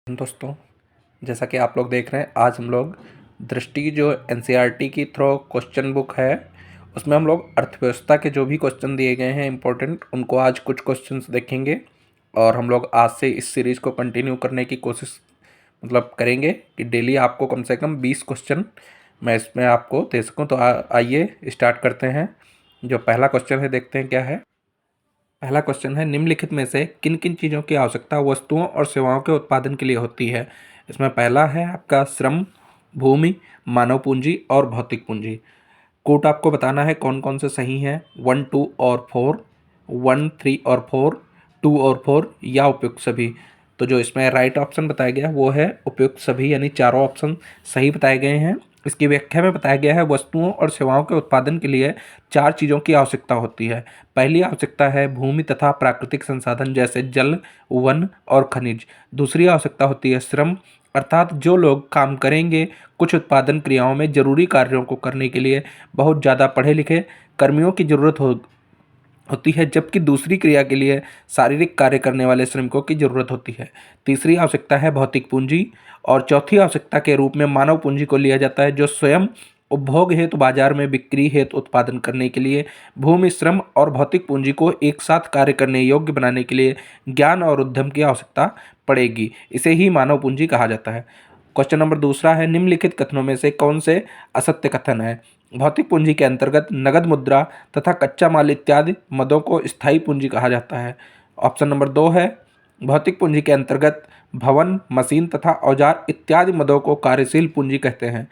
दोस्तों, जैसा कि आप लोग देख रहे हैं, आज हम लोग दृष्टि जो एनसीईआरटी की थ्रो क्वेश्चन बुक है, उसमें हम लोग अर्थव्यवस्था के जो भी क्वेश्चन दिए गए हैं इम्पोर्टेंट, उनको आज कुछ क्वेश्चंस देखेंगे। और हम लोग आज से इस सीरीज़ को कंटिन्यू करने की कोशिश करेंगे कि डेली आपको कम से कम 20 क्वेश्चन मैं इसमें आपको दे सकूँ। तो आइए स्टार्ट करते हैं। जो पहला क्वेश्चन है, देखते हैं क्या है। पहला क्वेश्चन है, निम्नलिखित में से किन किन चीज़ों की आवश्यकता वस्तुओं और सेवाओं के उत्पादन के लिए होती है। इसमें पहला है आपका श्रम, भूमि, मानव पूंजी और भौतिक पूंजी। कोट आपको बताना है कौन कौन से सही हैं, 1, 2 और 4, 1, 3 और 4, 2 और 4 या उपयुक्त सभी। तो जो इसमें राइट ऑप्शन बताया गया वो है उपयुक्त सभी, यानी चारों ऑप्शन सही बताए गए हैं। इसकी व्याख्या में बताया गया है, वस्तुओं और सेवाओं के उत्पादन के लिए 4 चीज़ों की आवश्यकता होती है। पहली आवश्यकता है भूमि तथा प्राकृतिक संसाधन जैसे जल, वन और खनिज। दूसरी आवश्यकता होती है श्रम, अर्थात जो लोग काम करेंगे। कुछ उत्पादन क्रियाओं में जरूरी कार्यों को करने के लिए बहुत ज़्यादा पढ़े लिखे कर्मियों की जरूरत होती है, जबकि दूसरी क्रिया के लिए शारीरिक कार्य करने वाले श्रमिकों की जरूरत होती है। तीसरी आवश्यकता है भौतिक पूंजी, और चौथी आवश्यकता के रूप में मानव पूंजी को लिया जाता है, जो स्वयं उपभोग हेतु बाजार में बिक्री हेतु उत्पादन करने के लिए भूमि, श्रम और भौतिक पूंजी को एक साथ कार्य करने योग्य बनाने के लिए ज्ञान और उद्यम की आवश्यकता पड़ेगी। इसे ही मानव पूंजी कहा जाता है। क्वेश्चन नंबर दूसरा है, निम्नलिखित कथनों में से कौन से असत्य कथन है। भौतिक पूंजी के अंतर्गत नगद मुद्रा तथा कच्चा माल इत्यादि मदों को स्थायी पूंजी कहा जाता है। ऑप्शन नंबर 2 है, भौतिक पूंजी के अंतर्गत भवन, मशीन तथा औजार इत्यादि मदों को कार्यशील पूंजी कहते हैं।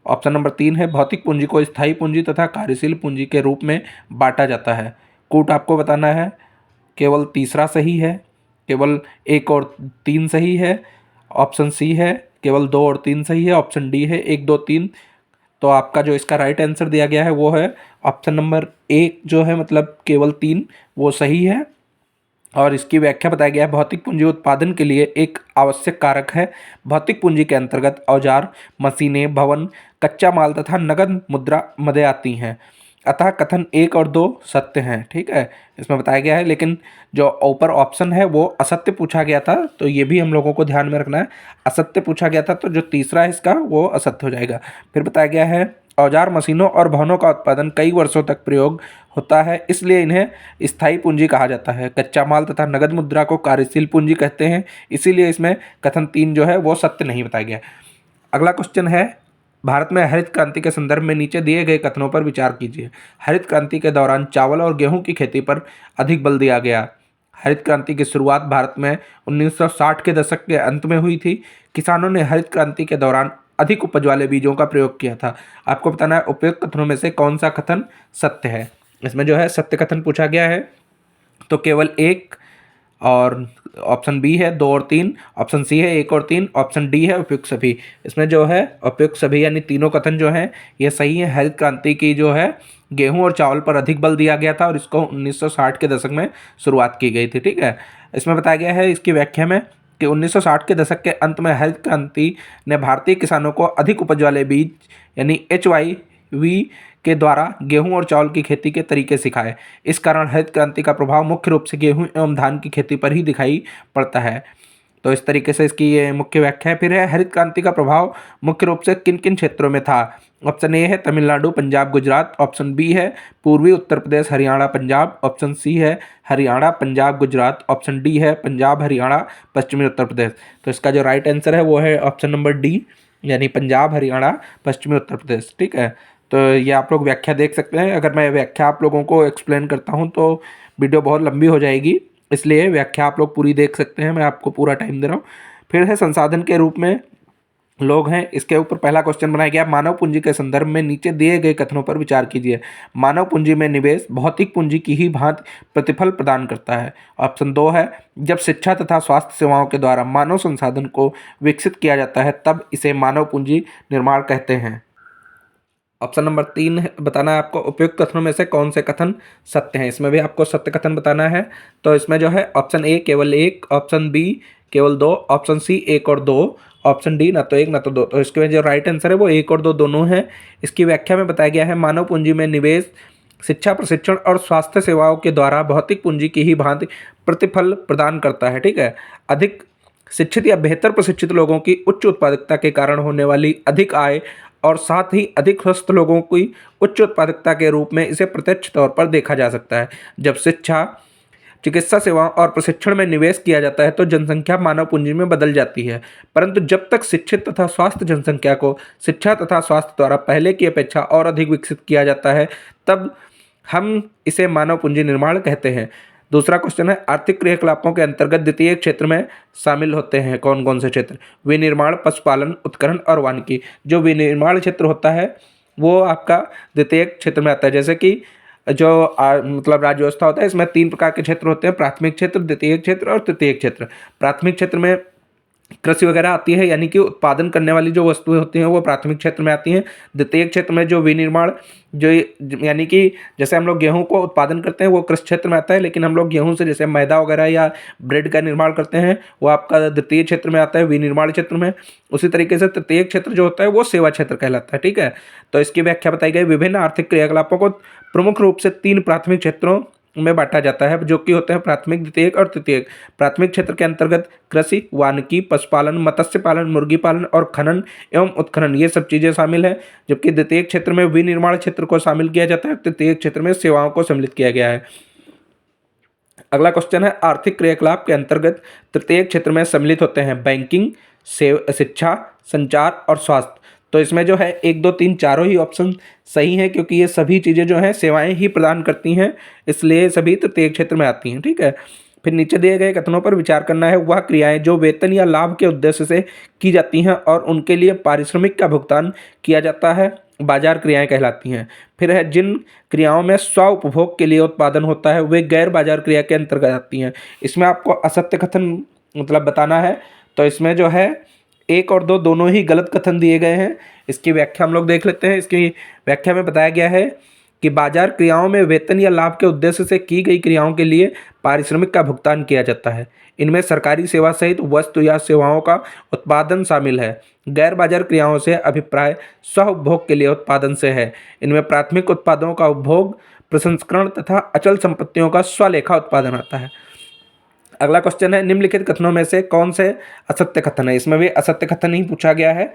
ऑप्शन नंबर 3 है, भौतिक पूंजी को स्थायी पूंजी तथा कार्यशील पूंजी के रूप में बांटा जाता है। कूट आपको बताना है, केवल तीसरा सही है, केवल 1 और 3 सही है। ऑप्शन सी है केवल 2 और 3 सही है। ऑप्शन डी है 1, 2, 3। तो आपका जो इसका राइट आंसर दिया गया है वो है ऑप्शन नंबर 1, जो है मतलब केवल 3, वो सही है। और इसकी व्याख्या बताया गया है, भौतिक पूंजी उत्पादन के लिए एक आवश्यक कारक है। भौतिक पूंजी के अंतर्गत औजार, मशीनें, भवन, कच्चा माल तथा नगद मुद्रा मदे आती हैं। अतः कथन 1 और 2 सत्य हैं। ठीक है, इसमें बताया गया है, लेकिन जो ऊपर ऑप्शन है वो असत्य पूछा गया था, तो ये भी हम लोगों को ध्यान में रखना है। असत्य पूछा गया था, तो जो तीसरा है इसका वो असत्य हो जाएगा। फिर बताया गया है, औजार, मशीनों और भवनों का उत्पादन कई वर्षों तक प्रयोग होता है, इसलिए इन्हें स्थायी पूंजी कहा जाता है। कच्चा माल तथा नगद मुद्रा को कार्यशील पूंजी कहते हैं, इसीलिए इसमें कथन 3 जो है वो सत्य नहीं बताया गया। अगला क्वेश्चन है, भारत में हरित क्रांति के संदर्भ में नीचे दिए गए कथनों पर विचार कीजिए। हरित क्रांति के दौरान चावल और गेहूं की खेती पर अधिक बल दिया गया। हरित क्रांति की शुरुआत भारत में 1960 के दशक के अंत में हुई थी। किसानों ने हरित क्रांति के दौरान अधिक उपज वाले बीजों का प्रयोग किया था। आपको बताना है उपयुक्त कथनों में से कौन सा कथन सत्य है। इसमें जो है सत्य कथन पूछा गया है, तो केवल 1, और ऑप्शन बी है 2 और 3, ऑप्शन सी है 1 और 3, ऑप्शन डी है उपयुक्त सभी। इसमें जो है उपयुक्त सभी यानी तीनों कथन जो हैं ये सही है। हरित क्रांति की जो है गेहूं और चावल पर अधिक बल दिया गया था और इसको 1960 के दशक में शुरुआत की गई थी। ठीक है, इसमें बताया गया है इसकी व्याख्या में कि 1960 के दशक के अंत में हरित क्रांति ने भारतीय किसानों को अधिक उपज वाले बीज यानी HYV के द्वारा गेहूं और चावल की खेती के तरीके सिखाए। इस कारण हरित क्रांति का प्रभाव मुख्य रूप से गेहूं एवं धान की खेती पर ही दिखाई पड़ता है। तो इस तरीके से इसकी ये मुख्य व्याख्या है। फिर है, हरित क्रांति का प्रभाव मुख्य रूप से किन किन क्षेत्रों में था। ऑप्शन ए है तमिलनाडु, पंजाब, गुजरात। ऑप्शन बी है पूर्वी उत्तर प्रदेश, हरियाणा, पंजाब। ऑप्शन सी है हरियाणा, पंजाब, गुजरात। ऑप्शन डी है पंजाब, हरियाणा, पश्चिमी उत्तर प्रदेश। तो इसका जो राइट आंसर है वो है ऑप्शन नंबर डी, यानी पंजाब, हरियाणा, पश्चिमी उत्तर प्रदेश। ठीक है, तो ये आप लोग व्याख्या देख सकते हैं। अगर मैं व्याख्या आप लोगों को एक्सप्लेन करता हूँ तो वीडियो बहुत लंबी हो जाएगी, इसलिए व्याख्या आप लोग पूरी देख सकते हैं, मैं आपको पूरा टाइम दे रहा हूँ। फिर है, संसाधन के रूप में लोग हैं। इसके ऊपर पहला क्वेश्चन बनाया गया, मानव पूंजी के संदर्भ में नीचे दिए गए कथनों पर विचार कीजिए। मानव पूंजी में निवेश भौतिक पूंजी की ही भांति प्रतिफल प्रदान करता है। ऑप्शन 2 है, जब शिक्षा तथा स्वास्थ्य सेवाओं के द्वारा मानव संसाधन को विकसित किया जाता है तब इसे मानव पूंजी निर्माण कहते हैं। ऑप्शन नंबर 3 बताना है आपको, उपयुक्त कथनों में से कौन से कथन सत्य हैं। इसमें भी आपको सत्य कथन बताना है। तो इसमें जो है ऑप्शन ए केवल 1, ऑप्शन बी केवल 2, ऑप्शन सी 1 और 2, ऑप्शन डी ना तो 1 ना तो 2। तो इसके जो राइट आंसर है वो 1 और 2 दोनों है। इसकी व्याख्या में बताया गया है, मानव पूंजी में निवेश शिक्षा, प्रशिक्षण और स्वास्थ्य सेवाओं के द्वारा भौतिक पूंजी की ही भांति प्रतिफल प्रदान करता है। ठीक है, अधिक शिक्षित या बेहतर प्रशिक्षित लोगों की उच्च उत्पादकता के कारण होने वाली अधिक आय और साथ ही अधिक स्वस्थ लोगों की उच्च उत्पादकता के रूप में इसे प्रत्यक्ष तौर पर देखा जा सकता है। जब शिक्षा, चिकित्सा सेवाओं और प्रशिक्षण में निवेश किया जाता है तो जनसंख्या मानव पूंजी में बदल जाती है। परंतु जब तक शिक्षित तथा स्वास्थ्य जनसंख्या को शिक्षा तथा स्वास्थ्य द्वारा पहले की अपेक्षा और अधिक विकसित किया जाता है, तब हम इसे मानव पूंजी निर्माण कहते हैं। दूसरा क्वेश्चन है, आर्थिक क्रियाकलापों के अंतर्गत द्वितीय क्षेत्र में शामिल होते हैं कौन कौन से क्षेत्र? विनिर्माण, पशुपालन, उत्खनन और वानिकी। जो विनिर्माण क्षेत्र होता है वो आपका द्वितीय क्षेत्र में आता है। जैसे कि जो मतलब राज्य व्यवस्था होता है, इसमें 3 प्रकार के क्षेत्र होते हैं: प्राथमिक क्षेत्र, द्वितीय क्षेत्र और तृतीय क्षेत्र। प्राथमिक क्षेत्र में कृषि वगैरह आती है, यानी कि उत्पादन करने वाली जो वस्तुएं होती हैं वो प्राथमिक क्षेत्र में आती हैं। द्वितीय क्षेत्र में जो विनिर्माण, जो यानी कि जैसे हम लोग गेहूं को उत्पादन करते हैं वो कृषि क्षेत्र में आता है, लेकिन हम लोग गेहूं से जैसे मैदा वगैरह या ब्रेड का निर्माण करते हैं वो आपका द्वितीय क्षेत्र में आता है, विनिर्माण क्षेत्र में। उसी तरीके से तृतीय क्षेत्र जो होता है वो सेवा क्षेत्र कहलाता है। ठीक है, तो इसकी व्याख्या बताई गई। विभिन्न आर्थिक क्रियाकलापों को प्रमुख रूप से 3 प्राथमिक क्षेत्रों में बांटा जाता है, जो कि होते हैं प्राथमिक, द्वितीयक और तृतीयक। प्राथमिक क्षेत्र के अंतर्गत कृषि, वानिकी, पशुपालन, मत्स्य पालन, मुर्गी पालन और खनन एवं उत्खनन, ये सब चीजें शामिल हैं। जबकि द्वितीय क्षेत्र में विनिर्माण क्षेत्र को शामिल किया जाता है, तृतीय क्षेत्र में सेवाओं को सम्मिलित किया गया है। अगला क्वेश्चन है, आर्थिक क्रियाकलाप के अंतर्गत तृतीय क्षेत्र में सम्मिलित होते हैं बैंकिंग, शिक्षा, संचार और स्वास्थ्य। तो इसमें जो है 1, 2, 3 चारों ही ऑप्शन सही हैं, क्योंकि ये सभी चीज़ें जो हैं सेवाएं ही प्रदान करती हैं, इसलिए सभी तृतीय क्षेत्र में आती हैं। ठीक है, फिर नीचे दिए गए कथनों पर विचार करना है। वह क्रियाएं जो वेतन या लाभ के उद्देश्य से की जाती हैं और उनके लिए पारिश्रमिक का भुगतान किया जाता है, बाजार क्रियाएं कहलाती हैं। फिर है, जिन क्रियाओं में स्व उपभोग के लिए उत्पादन होता है वे गैर बाजार क्रिया के अंतर्गत आती हैं। इसमें आपको असत्य कथन मतलब बताना है, तो इसमें जो है 1 और 2 दोनों ही गलत कथन दिए गए हैं। इसकी व्याख्या हम लोग देख लेते हैं। इसकी व्याख्या में बताया गया है कि बाजार क्रियाओं में वेतन या लाभ के उद्देश्य से की गई क्रियाओं के लिए पारिश्रमिक का भुगतान किया जाता है। इनमें सरकारी सेवा सहित वस्तु या सेवाओं का उत्पादन शामिल है। गैर बाजार क्रियाओं से अभिप्राय स्व उपभोग के लिए उत्पादन से है। इनमें प्राथमिक उत्पादों का उपभोग, प्रसंस्करण तथा अचल संपत्तियों का स्वलेखा उत्पादन आता है। अगला क्वेश्चन है, निम्नलिखित कथनों में से कौन से असत्य कथन है? इसमें भी असत्य कथन ही पूछा गया है।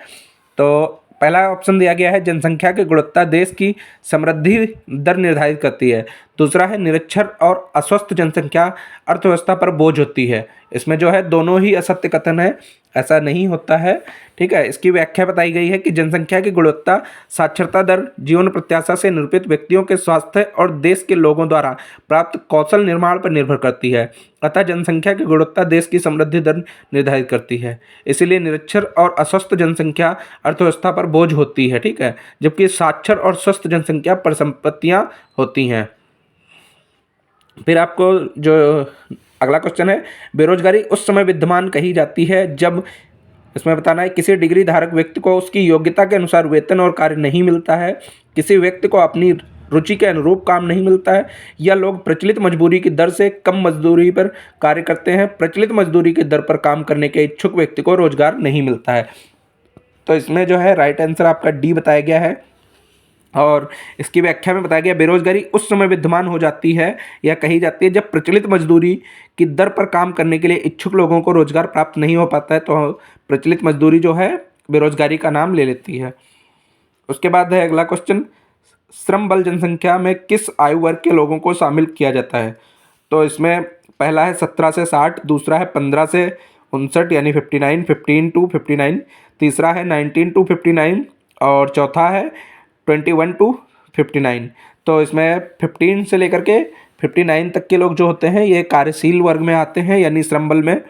तो पहला ऑप्शन दिया गया है, जनसंख्या की गुणवत्ता देश की समृद्धि दर निर्धारित करती है। दूसरा है, निरक्षर और अस्वस्थ जनसंख्या अर्थव्यवस्था पर बोझ होती है। इसमें जो है दोनों ही असत्य कथन है, ऐसा नहीं होता है। ठीक है, इसकी व्याख्या बताई गई है कि जनसंख्या की गुणवत्ता साक्षरता दर, जीवन प्रत्याशा से निरूपित व्यक्तियों के स्वास्थ्य और देश के लोगों द्वारा प्राप्त कौशल निर्माण पर निर्भर करती है। अतः जनसंख्या की गुणवत्ता देश की समृद्धि दर निर्धारित करती है। इसीलिए निरक्षर और अस्वस्थ जनसंख्या अर्थव्यवस्था पर बोझ होती है। ठीक है, जबकि साक्षर और स्वस्थ जनसंख्या परिसंपत्तियां होती हैं। फिर आपको जो अगला क्वेश्चन है, बेरोजगारी उस समय विद्यमान कही जाती है जब, इसमें बताना है, किसी डिग्री धारक व्यक्ति को उसकी योग्यता के अनुसार वेतन और कार्य नहीं मिलता है, किसी व्यक्ति को अपनी रुचि के अनुरूप काम नहीं मिलता है, या लोग प्रचलित मजदूरी की दर से कम मजदूरी पर कार्य करते हैं, प्रचलित मजदूरी की दर पर काम करने के इच्छुक व्यक्ति को रोजगार नहीं मिलता है। तो इसमें जो है राइट आंसर आपका डी बताया गया है। और इसकी व्याख्या में बताया गया, बेरोजगारी उस समय विद्यमान हो जाती है या कही जाती है जब प्रचलित मजदूरी की दर पर काम करने के लिए इच्छुक लोगों को रोजगार प्राप्त नहीं हो पाता है, तो प्रचलित मजदूरी जो है बेरोजगारी का नाम ले लेती है। उसके बाद है अगला क्वेश्चन, श्रम बल जनसंख्या में किस आयु वर्ग के लोगों को शामिल किया जाता है? तो इसमें पहला है 17 से 60, दूसरा है 15 से 59 यानी 59, 15 टू 59, तीसरा है 19 टू 59 और चौथा है 21 टू 59। तो इसमें 15 से लेकर के 59 तक के लोग जो होते हैं ये कार्यशील वर्ग में आते हैं, यानी श्रम बल में।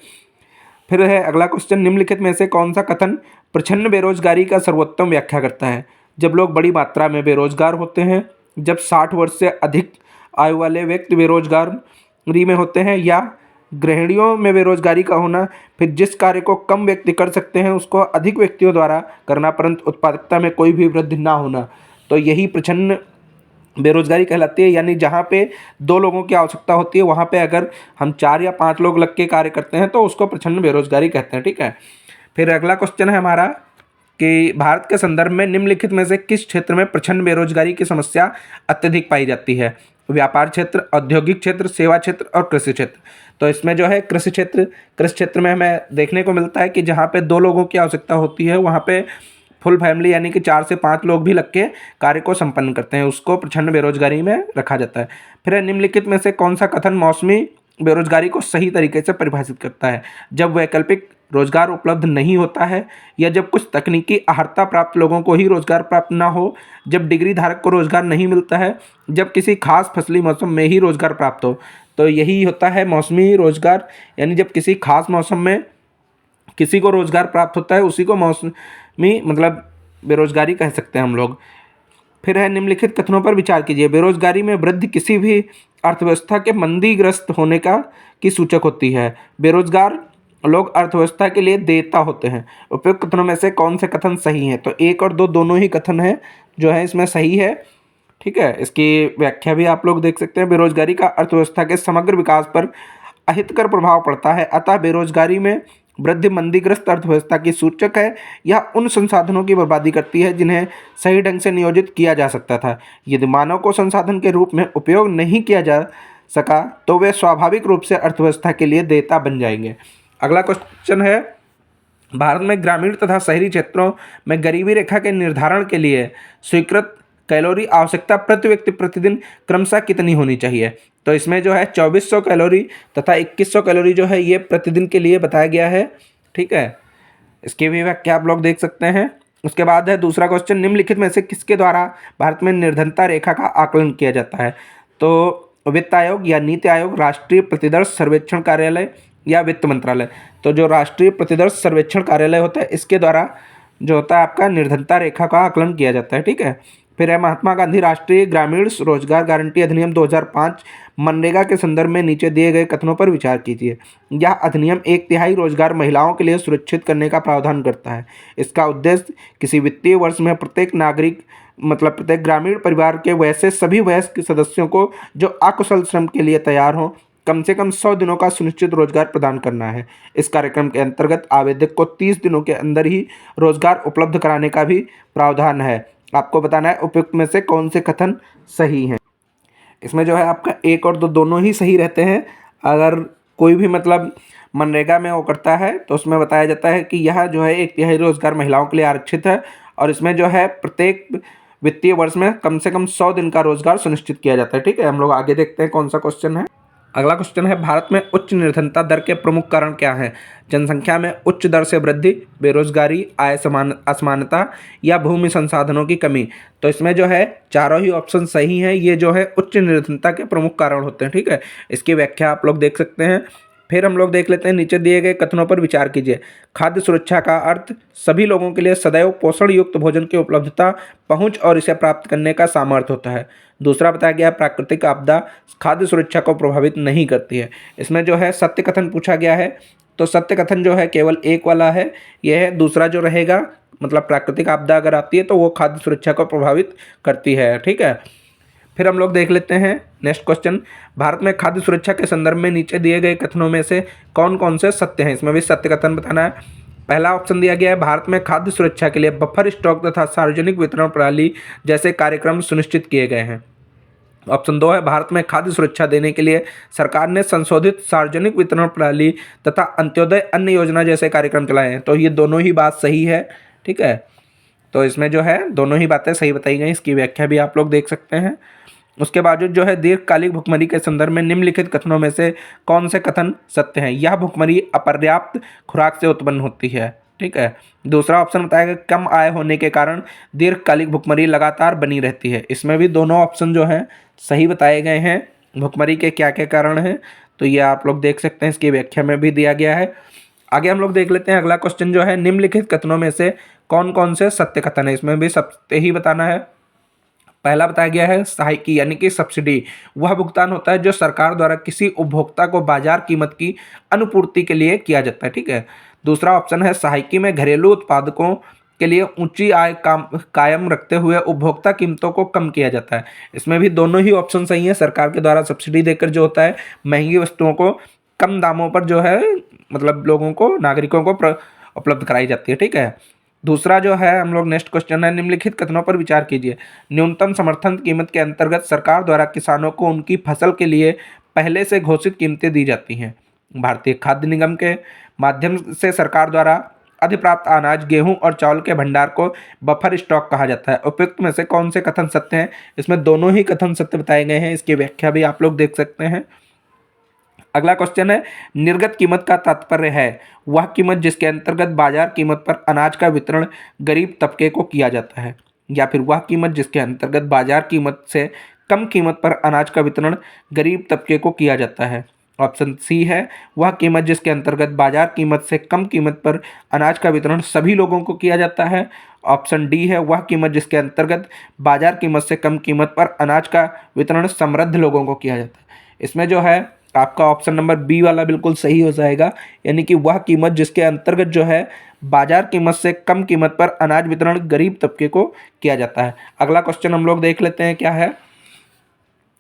फिर है अगला क्वेश्चन, निम्नलिखित में से कौन सा कथन प्रच्छन्न बेरोजगारी का सर्वोत्तम व्याख्या करता है? जब लोग बड़ी मात्रा में बेरोजगार होते हैं, जब 60 वर्ष से अधिक आयु वाले व्यक्ति बेरोजगारी में होते हैं, या गृहिणियों में बेरोजगारी का होना, फिर जिस कार्य को कम व्यक्ति कर सकते हैं उसको अधिक व्यक्तियों द्वारा करना परंतु उत्पादकता में कोई भी वृद्धि ना होना, तो यही प्रच्छन्न बेरोजगारी कहलाती है। यानी जहाँ पे 2 लोगों की आवश्यकता होती है वहाँ पे अगर हम 4 या 5 लोग लग के कार्य करते हैं तो उसको प्रच्छन्न बेरोजगारी कहते हैं। ठीक है, फिर अगला क्वेश्चन है हमारा कि भारत के संदर्भ में निम्नलिखित में से किस क्षेत्र में प्रच्छन्न बेरोजगारी की समस्या अत्यधिक पाई जाती है? व्यापार क्षेत्र, औद्योगिक क्षेत्र, सेवा क्षेत्र और कृषि क्षेत्र। तो इसमें जो है कृषि क्षेत्र में हमें देखने को मिलता है कि जहाँ पे 2 लोगों की आवश्यकता होती है वहाँ पे फुल फैमिली यानी कि 4 से 5 लोग भी लग के कार्य को संपन्न करते हैं, उसको प्रचंड बेरोजगारी में रखा जाता है। फिर निम्नलिखित में से कौन सा कथन मौसमी बेरोजगारी को सही तरीके से परिभाषित करता है? जब वैकल्पिक रोजगार उपलब्ध नहीं होता है, या जब कुछ तकनीकी अर्हता प्राप्त लोगों को ही रोजगार प्राप्त ना हो, जब डिग्री धारक को रोजगार नहीं मिलता है, जब किसी खास फसली मौसम में ही रोजगार प्राप्त हो। तो यही होता है मौसमी रोजगार, यानी जब किसी खास मौसम में किसी को रोजगार प्राप्त होता है उसी को मौसमी मतलब बेरोजगारी कह सकते हैं हम लोग। फिर है निम्नलिखित कथनों पर विचार कीजिए। बेरोजगारी में वृद्धि किसी भी अर्थव्यवस्था के मंदीग्रस्त होने का की सूचक होती है। बेरोजगार लोग अर्थव्यवस्था के लिए देयता होते हैं। उपयुक्त कथनों में से कौन से कथन सही हैं? तो 1 और 2 दोनों ही कथन है जो है इसमें सही है। ठीक है, इसकी व्याख्या भी आप लोग देख सकते हैं। बेरोजगारी का अर्थव्यवस्था के समग्र विकास पर अहितकर प्रभाव पड़ता है, अतः बेरोजगारी में वृद्धि मंदीग्रस्त अर्थव्यवस्था की सूचक है। यह उन संसाधनों की बर्बादी करती है जिन्हें सही ढंग से नियोजित किया जा सकता था। यदि मानव को संसाधन के रूप में उपयोग नहीं किया जा सका तो वे स्वाभाविक रूप से अर्थव्यवस्था के लिए देयता बन जाएंगे। अगला क्वेश्चन है, भारत में ग्रामीण तथा शहरी क्षेत्रों में गरीबी रेखा के निर्धारण के लिए स्वीकृत कैलोरी आवश्यकता प्रति व्यक्ति प्रतिदिन क्रमशः कितनी होनी चाहिए? तो इसमें जो है 2400 कैलोरी तथा 2100 कैलोरी जो है ये प्रतिदिन के लिए बताया गया है। ठीक है, इसकी भी व्याख्या आप लोग देख सकते हैं। उसके बाद है दूसरा क्वेश्चन, निम्नलिखित में से किसके द्वारा भारत में निर्धनता रेखा का आकलन किया जाता है? तो वित्त आयोग या नीति आयोग, राष्ट्रीय प्रतिदर्श सर्वेक्षण कार्यालय या वित्त मंत्रालय? तो जो राष्ट्रीय प्रतिदर्श सर्वेक्षण कार्यालय होता है इसके द्वारा जो होता है आपका निर्धनता रेखा का आकलन किया जाता है। ठीक है, फिर है महात्मा गांधी राष्ट्रीय ग्रामीण रोजगार गारंटी अधिनियम 2005 मनरेगा के संदर्भ में नीचे दिए गए कथनों पर विचार कीजिए। यह अधिनियम 1/3 रोजगार महिलाओं के लिए सुरक्षित करने का प्रावधान करता है। इसका उद्देश्य किसी वित्तीय वर्ष में प्रत्येक नागरिक मतलब प्रत्येक ग्रामीण परिवार के वैसे सभी वयस्क सदस्यों को जो अकुशल श्रम के लिए तैयार हों कम से कम 100 दिनों का सुनिश्चित रोजगार प्रदान करना है। इस कार्यक्रम के अंतर्गत आवेदक को 30 दिनों के अंदर ही रोजगार उपलब्ध कराने का भी प्रावधान है। आपको बताना है उपयुक्त में से कौन से कथन सही हैं। इसमें जो है आपका 1 और 2 दोनों ही सही रहते हैं। अगर कोई भी मतलब मनरेगा में वो करता है तो उसमें बताया जाता है कि यह जो है 1/3 रोजगार महिलाओं के लिए आरक्षित है, और इसमें जो है प्रत्येक वित्तीय वर्ष में कम से कम 100 दिन का रोजगार सुनिश्चित किया जाता है। ठीक है, हम लोग आगे देखते हैं कौन सा क्वेश्चन है। अगला क्वेश्चन है, भारत में उच्च निर्धनता दर के प्रमुख कारण क्या हैं? जनसंख्या में उच्च दर से वृद्धि, बेरोजगारी, आय असमानता या भूमि संसाधनों की कमी? तो इसमें जो है चारों ही ऑप्शन सही हैं। ये जो है उच्च निर्धनता के प्रमुख कारण होते हैं। ठीक है, इसकी व्याख्या आप लोग देख सकते हैं। फिर हम लोग देख लेते हैं नीचे दिए गए कथनों पर विचार कीजिए। खाद्य सुरक्षा का अर्थ सभी लोगों के लिए सदैव पोषण युक्त भोजन की उपलब्धता, पहुंच और इसे प्राप्त करने का सामर्थ्य होता है। दूसरा बताया गया है प्राकृतिक आपदा खाद्य सुरक्षा को प्रभावित नहीं करती है। इसमें जो है सत्य कथन पूछा गया है, तो सत्य कथन जो है केवल एक वाला है, यह है। दूसरा जो रहेगा मतलब प्राकृतिक आपदा अगर आती है तो वो खाद्य सुरक्षा को प्रभावित करती है। ठीक है, फिर हम लोग देख लेते हैं नेक्स्ट क्वेश्चन, भारत में खाद्य सुरक्षा के संदर्भ में नीचे दिए गए कथनों में से कौन कौन से सत्य हैं? इसमें भी सत्य कथन बताना है। पहला ऑप्शन दिया गया है, भारत में खाद्य सुरक्षा के लिए बफर स्टॉक तथा सार्वजनिक वितरण प्रणाली जैसे कार्यक्रम सुनिश्चित किए गए हैं। ऑप्शन 2 है, भारत में खाद्य सुरक्षा देने के लिए सरकार ने संशोधित सार्वजनिक वितरण प्रणाली तथा अंत्योदय अन्न योजना जैसे कार्यक्रम चलाए हैं। तो ये दोनों ही बात सही है। ठीक है, तो इसमें जो है दोनों ही बातें सही बताई गई, इसकी व्याख्या भी आप लोग देख सकते हैं। उसके बावजूद जो है दीर्घकालिक भुखमरी के संदर्भ में निम्नलिखित कथनों में से कौन से कथन सत्य हैं? यह भुखमरी अपर्याप्त खुराक से उत्पन्न होती है। ठीक है, दूसरा ऑप्शन बताएगा कम आय होने के कारण दीर्घकालिक भुखमरी लगातार बनी रहती है। इसमें भी दोनों ऑप्शन जो हैं सही बताए गए हैं। भुखमरी के क्या क्या कारण हैं तो ये आप लोग देख सकते हैं, इसकी व्याख्या में भी दिया गया है। आगे हम लोग देख लेते हैं अगला क्वेश्चन जो है, निम्नलिखित कथनों में से कौन कौन से सत्य कथन है? इसमें भी सत्य ही बताना है। पहला बताया गया है सहायकी यानी कि सब्सिडी वह भुगतान होता है जो सरकार द्वारा किसी उपभोक्ता को बाजार कीमत की अनुपूर्ति के लिए किया जाता है। ठीक है, दूसरा ऑप्शन है सहायकी में घरेलू उत्पादकों के लिए ऊंची आय कायम रखते हुए उपभोक्ता कीमतों को कम किया जाता है। इसमें भी दोनों ही ऑप्शन सही है। सरकार के द्वारा सब्सिडी देकर जो होता है महंगी वस्तुओं को कम दामों पर जो है मतलब लोगों को नागरिकों को उपलब्ध कराई जाती है। ठीक है, दूसरा जो है हम लोग नेक्स्ट क्वेश्चन है, निम्नलिखित कथनों पर विचार कीजिए। न्यूनतम समर्थन कीमत के अंतर्गत सरकार द्वारा किसानों को उनकी फसल के लिए पहले से घोषित कीमतें दी जाती हैं। भारतीय खाद्य निगम के माध्यम से सरकार द्वारा अधिप्राप्त अनाज, गेहूं और चावल के भंडार को बफर स्टॉक कहा जाता है। उपयुक्त में से कौन से कथन सत्य हैं? इसमें दोनों ही कथन सत्य बताए गए हैं, इसकी व्याख्या भी आप लोग देख सकते हैं। अगला क्वेश्चन है, निर्गत कीमत का तात्पर्य है वह कीमत जिसके अंतर्गत बाजार कीमत पर अनाज का वितरण गरीब तबके को किया जाता है, या फिर वह कीमत जिसके अंतर्गत बाजार कीमत से कम कीमत पर अनाज का वितरण गरीब तबके को किया जाता है। ऑप्शन सी है, वह कीमत जिसके अंतर्गत बाजार कीमत से कम कीमत पर अनाज का वितरण सभी लोगों को किया जाता है। ऑप्शन डी है, वह कीमत जिसके अंतर्गत बाजार कीमत से कम कीमत पर अनाज का वितरण समृद्ध लोगों को किया जाता है। इसमें जो है आपका ऑप्शन नंबर बी वाला बिल्कुल सही हो जाएगा, यानी कि वह कीमत जिसके अंतर्गत जो है बाजार कीमत से कम कीमत पर अनाज वितरण गरीब तबके को किया जाता है। अगला क्वेश्चन हम लोग देख लेते हैं क्या है।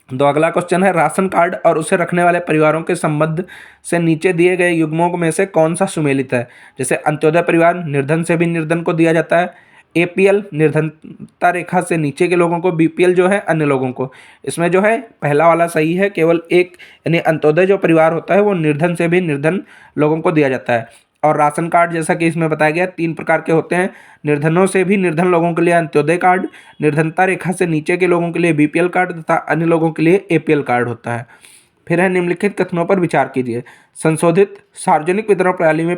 तो अगला क्वेश्चन है, राशन कार्ड और उसे रखने वाले परिवारों के संबंध से नीचे दिए गए युग्मों में से कौन सा सुमेलित है? जैसे अंत्योदय परिवार निर्धन से भी निर्धन को दिया जाता है, एपीएल निर्धनता रेखा से नीचे के लोगों को, बीपीएल जो है अन्य लोगों को। इसमें जो है पहला वाला सही है, केवल एक, यानी अंत्योदय जो परिवार होता है वो निर्धन से भी निर्धन लोगों को दिया जाता है। और राशन कार्ड जैसा कि इसमें बताया गया 3 प्रकार के होते हैं, निर्धनों से भी निर्धन लोगों के लिए अंत्योदय कार्ड, निर्धनता रेखा से नीचे के लोगों के लिए बीपीएल कार्ड तथा अन्य लोगों के लिए एपीएल कार्ड होता है। फिर है, निम्नलिखित कथनों पर विचार कीजिए। संशोधित सार्वजनिक वितरण प्रणाली में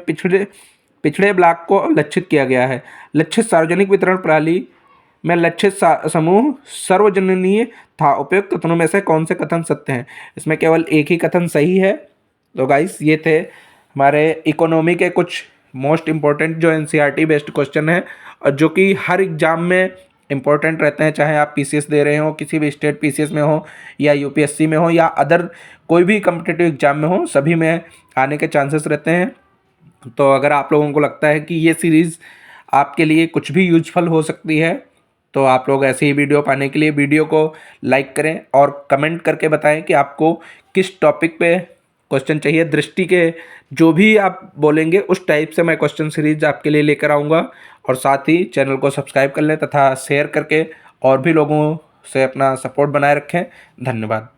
पिछड़े ब्लॉक को लक्षित किया गया है। लक्षित सार्वजनिक वितरण प्रणाली में लक्षित समूह सर्वजनीय था। उपयुक्त कथनों में से कौन से कथन सत्य हैं? इसमें केवल एक ही कथन सही है। तो गाइस, ये थे हमारे इकोनॉमी के कुछ मोस्ट इम्पॉर्टेंट जो एनसीईआरटी बेस्ड क्वेश्चन है, और जो कि हर एग्जाम में इम्पॉर्टेंट रहते हैं, चाहे आप पीसीएस दे रहे हो, किसी भी स्टेट पीसीएस में हो, या यूपीएससी में हो, या अदर कोई भी कम्पिटिटिव एग्जाम में हो, सभी में आने के चांसेस रहते हैं। तो अगर आप लोगों को लगता है कि ये सीरीज़ आपके लिए कुछ भी यूजफुल हो सकती है, तो आप लोग ऐसे ही वीडियो पाने के लिए वीडियो को लाइक करें और कमेंट करके बताएं कि आपको किस टॉपिक पे क्वेश्चन चाहिए। दृष्टि के जो भी आप बोलेंगे उस टाइप से मैं क्वेश्चन सीरीज आपके लिए लेकर आऊँगा। और साथ ही चैनल को सब्सक्राइब कर लें तथा शेयर करके और भी लोगों से अपना सपोर्ट बनाए रखें। धन्यवाद।